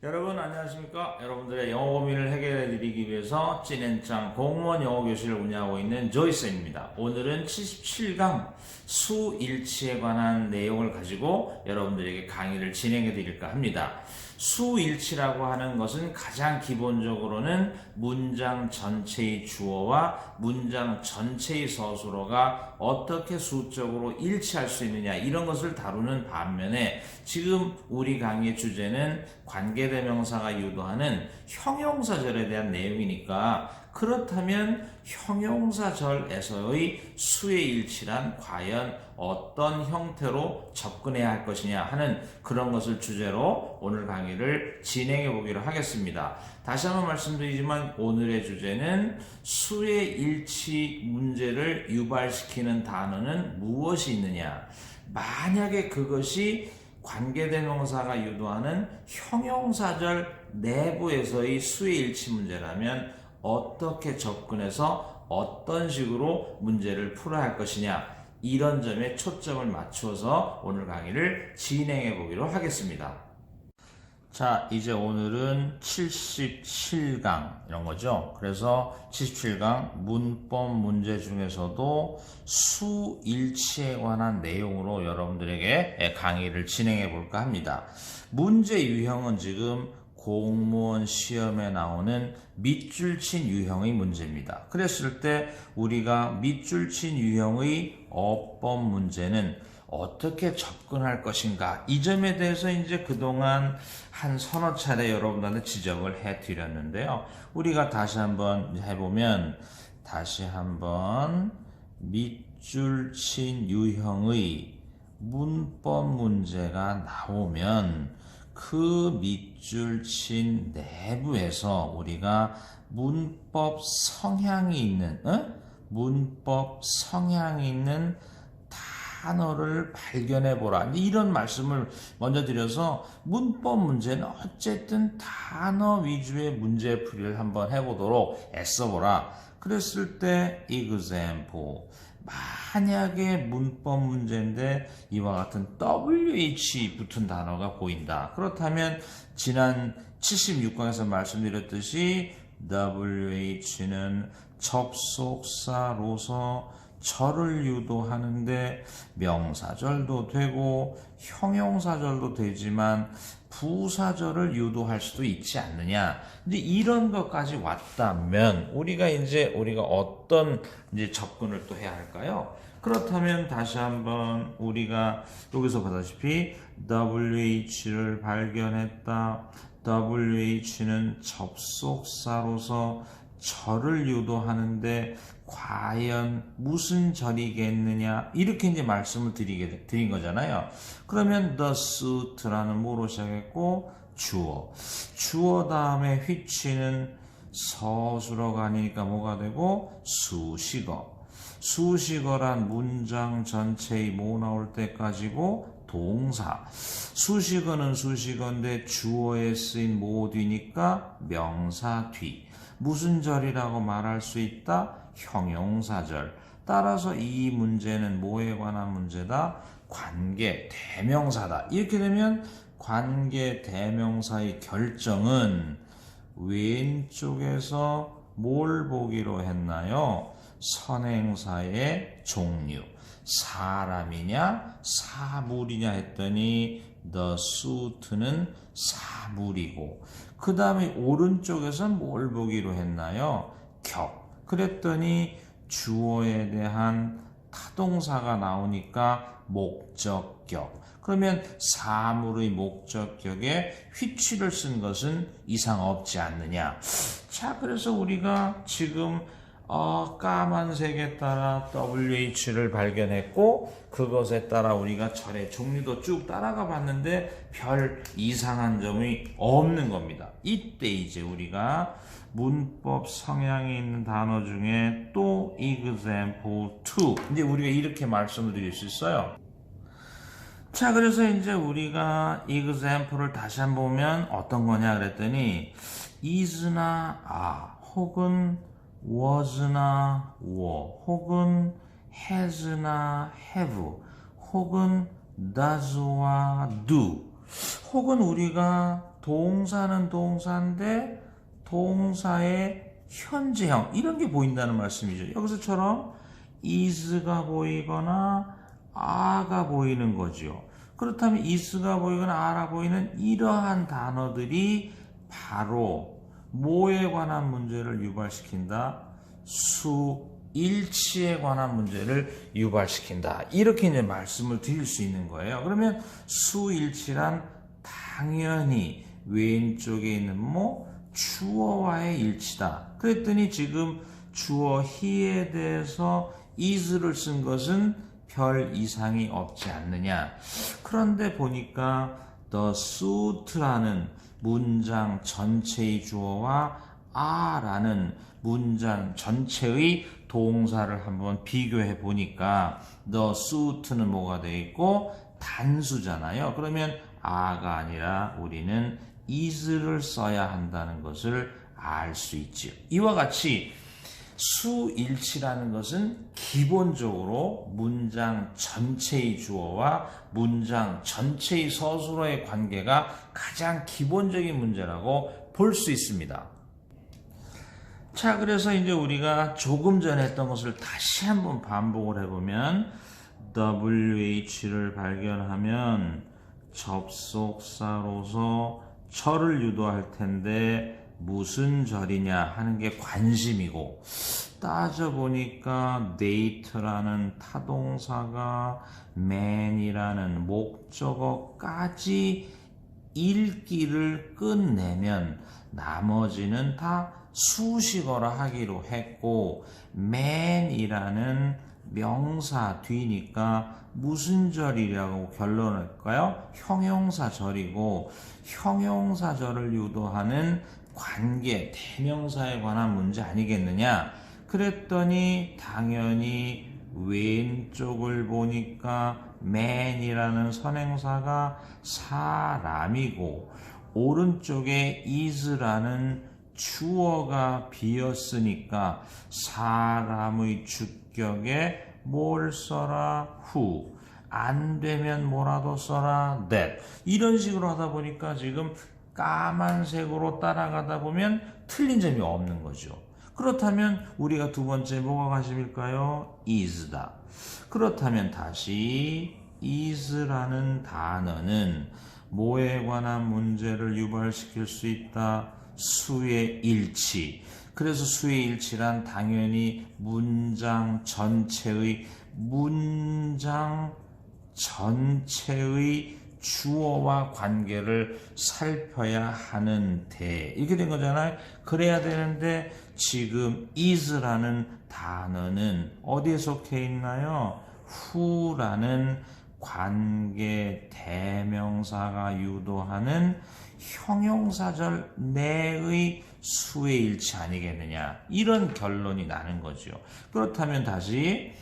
여러분 안녕하십니까? 여러분들의 영어 고민을 해결해 드리기 위해서 찐앤짱 공무원 영어 교실을 운영하고 있는 조이스입니다. 오늘은 77강 수일치에 관한 내용을 가지고 여러분들에게 강의를 진행해 드릴까 합니다. 수일치라고 하는 것은 가장 기본적으로는 문장 전체의 주어와 문장 전체의 서술어가 어떻게 수적으로 일치할 수 있느냐 이런 것을 다루는 반면에 지금 우리 강의의 주제는 관계대명사가 유도하는 형용사절에 대한 내용이니까 그렇다면 형용사절에서의 수의 일치란 과연 어떤 형태로 접근해야 할 것이냐 하는 그런 것을 주제로 오늘 강의를 진행해 보기로 하겠습니다. 다시 한번 말씀드리지만 오늘의 주제는 수의 일치 문제를 유발시키는 단어는 무엇이 있느냐. 만약에 그것이 관계대명사가 유도하는 형용사절 내부에서의 수의 일치 문제라면 어떻게 접근해서 어떤 식으로 문제를 풀어야 할 것이냐 이런 점에 초점을 맞춰서 오늘 강의를 진행해 보기로 하겠습니다. 자, 이제 오늘은 77강 이런 거죠. 그래서 77강 문법 문제 중에서도 수일치에 관한 내용으로 여러분들에게 강의를 진행해 볼까 합니다. 문제 유형은 지금 공무원 시험에 나오는 밑줄 친 유형의 문제입니다. 그랬을 때 우리가 밑줄 친 유형의 어법 문제는 어떻게 접근할 것인가 이 점에 대해서 이제 그동안 한 서너 차례 여러분들한테 지적을 해 드렸는데요. 우리가 다시 한번 해보면 다시 한번 밑줄 친 유형의 문법 문제가 나오면 그 밑줄 친 내부에서 우리가 문법 성향이 있는 단어를 발견해 보라. 이런 말씀을 먼저 드려서 문법 문제는 어쨌든 단어 위주의 문제 풀이를 한번 해보도록 애써보라. 그랬을 때 example. 만약에 문법 문제인데 이와 같은 WH 붙은 단어가 보인다. 그렇다면 지난 76강에서 말씀드렸듯이 WH는 접속사로서 절을 유도하는데 명사절도 되고 형용사절도 되지만 부사절을 유도할 수도 있지 않느냐. 근데 이런 것까지 왔다면 우리가 어떤 접근을 또 해야 할까요? 그렇다면 다시 한번 우리가 여기서 보다시피 WH를 발견했다. WH는 접속사로서 절을 유도하는데 과연 무슨 절이겠느냐 이렇게 이제 말씀을 드린 거잖아요. 그러면 the suit라는 뭐로 시작했고 주어 다음에 which는 서술어가 아니니까 뭐가 되고 수식어란 문장 전체의 뭐 나올 때까지고 동사. 수식어는 수식어인데 주어에 쓰인 뭐 뒤니까 명사 뒤. 무슨 절이라고 말할 수 있다? 형용사절. 따라서 이 문제는 뭐에 관한 문제다? 관계 대명사다. 이렇게 되면 관계 대명사의 결정은 왼쪽에서 뭘 보기로 했나요? 선행사의 종류. 사람이냐 사물이냐 했더니 the suit는 사물이고 그 다음에 오른쪽에서 뭘 보기로 했나요? 격. 그랬더니 주어에 대한 타동사가 나오니까 목적격. 그러면 사물의 목적격에 which를 쓴 것은 이상 없지 않느냐. 자, 그래서 우리가 지금 까만색에 따라 WH를 발견했고 그것에 따라 우리가 절의 종류도 쭉 따라가 봤는데 별 이상한 점이 없는 겁니다. 이때 이제 우리가 문법 성향이 있는 단어 중에 또 example 2 이제 우리가 이렇게 말씀을 드릴 수 있어요. 자, 그래서 이제 우리가 example를 다시 한번 보면 어떤 거냐 그랬더니 is나 혹은 was나 were 혹은 has나 have 혹은 does와 do 혹은 우리가 동사는 동사인데 동사의 현재형 이런 게 보인다는 말씀이죠. 여기서처럼 is가 보이거나 are가 보이는 거죠. 그렇다면 is가 보이거나 are가 보이는 이러한 단어들이 바로 뭐에 관한 문제를 유발시킨다? 수일치에 관한 문제를 유발시킨다. 이렇게 이제 말씀을 드릴 수 있는 거예요. 그러면 수일치란 당연히 왼쪽에 있는 주어와의 일치다. 그랬더니 지금 주어 he에 대해서 is를 쓴 것은 별 이상이 없지 않느냐. 그런데 보니까 the suit라는 문장 전체의 주어와 are라는 문장 전체의 동사를 한번 비교해 보니까 the suit는 뭐가 되어 있고 단수잖아요. 그러면 are가 아니라 우리는 is를 써야 한다는 것을 알 수 있지요. 이와 같이 수일치라는 것은 기본적으로 문장 전체의 주어와 문장 전체의 서술어의 관계가 가장 기본적인 문제라고 볼 수 있습니다. 자, 그래서 이제 우리가 조금 전에 했던 것을 다시 한번 반복을 해보면 WH를 발견하면 접속사로서 절을 유도할 텐데 무슨 절이냐 하는 게 관심이고, 따져보니까 date라는 타동사가 man이라는 목적어까지 읽기를 끝내면 나머지는 다 수식어라 하기로 했고, man이라는 명사 뒤니까 무슨 절이라고 결론을 할까요? 형용사절이고, 형용사절을 유도하는 관계, 대명사에 관한 문제 아니겠느냐? 그랬더니 당연히 왼쪽을 보니까 man이라는 선행사가 사람이고, 오른쪽에 is라는 주어가 비었으니까 사람의 주격에 뭘 써라? who. 안 되면 뭐라도 써라? that. 이런 식으로 하다 보니까 지금 까만색으로 따라가다 보면 틀린 점이 없는 거죠. 그렇다면 우리가 두 번째 뭐가 관심일까요? is다. 그렇다면 다시 is라는 단어는 뭐에 관한 문제를 유발시킬 수 있다? 수의 일치. 그래서 수의 일치란 당연히 문장 전체의 주어와 관계를 살펴야 하는데, 이렇게 된 거잖아요. 그래야 되는데 지금 is라는 단어는 어디에 속해 있나요? who라는 관계 대명사가 유도하는 형용사절 내의 수의 일치 아니겠느냐, 이런 결론이 나는 거죠. 그렇다면 다시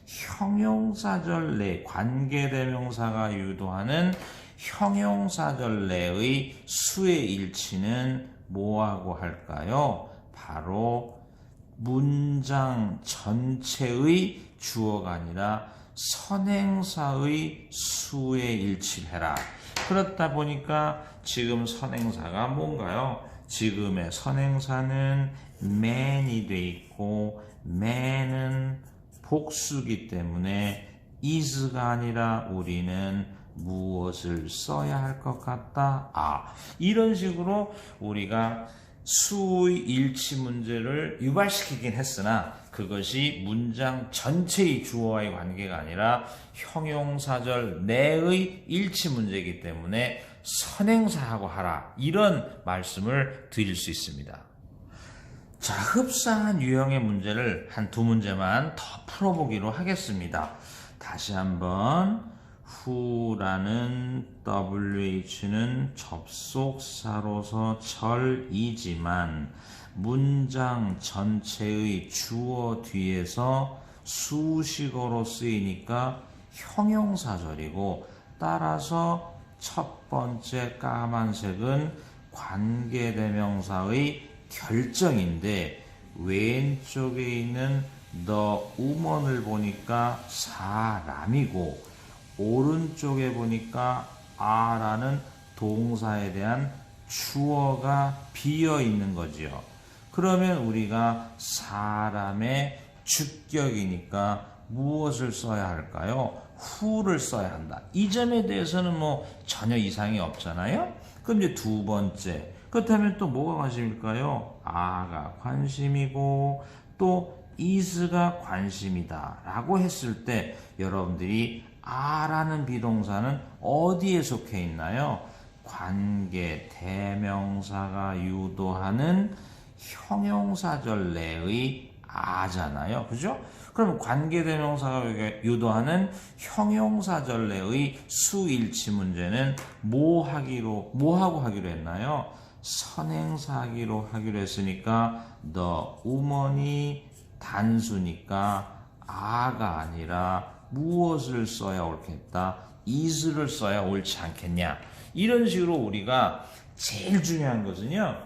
형용사절 내 관계대명사가 유도하는 형용사절 내의 수의 일치는 뭐하고 할까요? 바로 문장 전체의 주어가 아니라 선행사의 수에 일치를 해라. 그렇다 보니까 지금 선행사가 뭔가요? 지금의 선행사는 man이 돼 있고, man은 복수기 때문에 is가 아니라 우리는 무엇을 써야 할 것 같다? 이런 식으로 우리가 수의 일치 문제를 유발시키긴 했으나 그것이 문장 전체의 주어와의 관계가 아니라 형용사절 내의 일치 문제이기 때문에 선행사하고 하라, 이런 말씀을 드릴 수 있습니다. 자, 흡사한 유형의 문제를 한 두 문제만 더 풀어보기로 하겠습니다. 다시 한번 who라는 WH는 접속사로서 절이지만 문장 전체의 주어 뒤에서 수식어로 쓰이니까 형용사절이고, 따라서 첫 번째 까만색은 관계대명사의 결정인데 왼쪽에 있는 the woman을 보니까 사람이고, 오른쪽에 보니까 are라는 동사에 대한 주어가 비어 있는 거지요. 그러면 우리가 사람의 주격이니까 무엇을 써야 할까요? who를 써야 한다. 이 점에 대해서는 뭐 전혀 이상이 없잖아요. 그럼 이제 두 번째, 그렇다면 또 뭐가 관심일까요? 아가 관심이고 또 is가 관심이다 라고 했을 때 여러분들이 아라는 비동사는 어디에 속해 있나요? 관계 대명사가 유도하는 형용사절 내의 아잖아요. 그죠? 그럼 관계대명사가 유도하는 형용사절 내의 수일치 문제는 뭐 하고 하기로 했나요? 선행사 하기로 했으니까 the woman이 단수니까 아가 아니라 무엇을 써야 옳겠다? is를 써야 옳지 않겠냐? 이런 식으로 우리가 제일 중요한 것은요.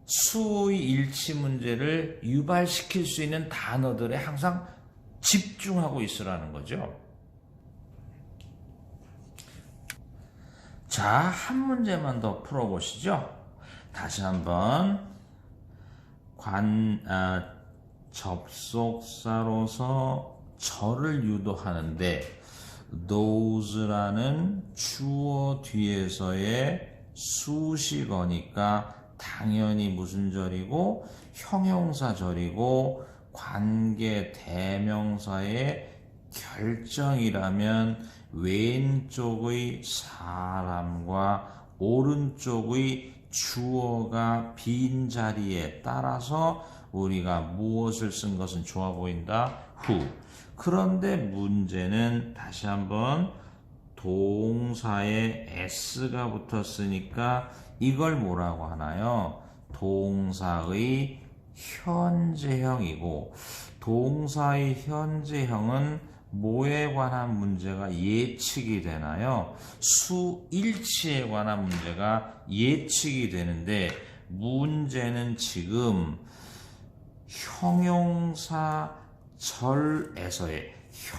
수의 일치 문제를 유발시킬 수 있는 단어들에 항상 집중하고 있으라는 거죠. 자, 한 문제만 더 풀어보시죠. 다시 한번 접속사로서 절을 유도하는데 those라는 주어 뒤에서의 수식어니까 당연히 무슨 절이고 형용사 절이고 관계 대명사의 결정이라면 왼쪽의 사람과 오른쪽의 주어가 빈 자리에 따라서 우리가 무엇을 쓴 것은 좋아 보인다? who. 그런데 문제는 다시 한번 동사에 s가 붙었으니까 이걸 뭐라고 하나요? 동사의 현재형이고 동사의 현재형은 뭐에 관한 문제가 예측이 되나요? 수일치에 관한 문제가 예측이 되는데 문제는 지금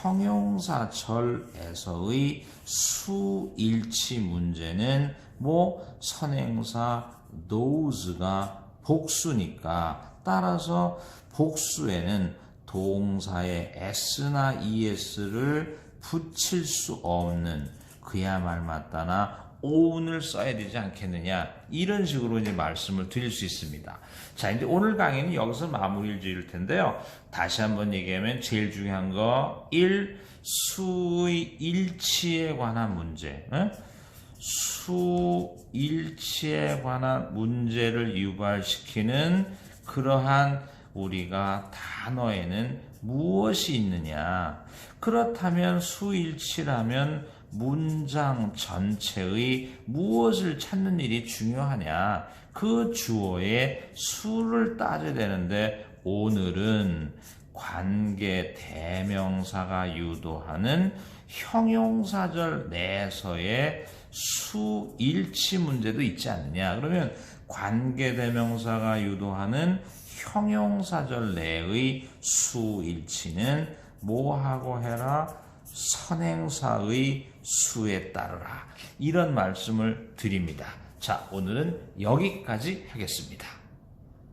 형용사절에서의 수일치 문제는 뭐 선행사 those가 복수니까 따라서 복수에는 동사에 s나 es를 붙일 수 없는 그야말 맞다나 own을 써야 되지 않겠느냐 이런 식으로 이제 말씀을 드릴 수 있습니다. 자, 이제 오늘 강의는 여기서 마무리를 지을 텐데요. 다시 한번 얘기하면 제일 중요한 거 1. 수의 일치에 관한 문제. 수일치에 관한 문제를 유발시키는 그러한 우리가 단어에는 무엇이 있느냐. 그렇다면 수일치라면 문장 전체의 무엇을 찾는 일이 중요하냐. 그 주어의 수를 따져야 되는데 오늘은 관계 대명사가 유도하는 형용사절 내에서의 수일치 문제도 있지 않느냐. 그러면 관계 대명사가 유도하는 형용사절 내의 수일치는 뭐하고 해라? 선행사의 수에 따르라. 이런 말씀을 드립니다. 자, 오늘은 여기까지 하겠습니다.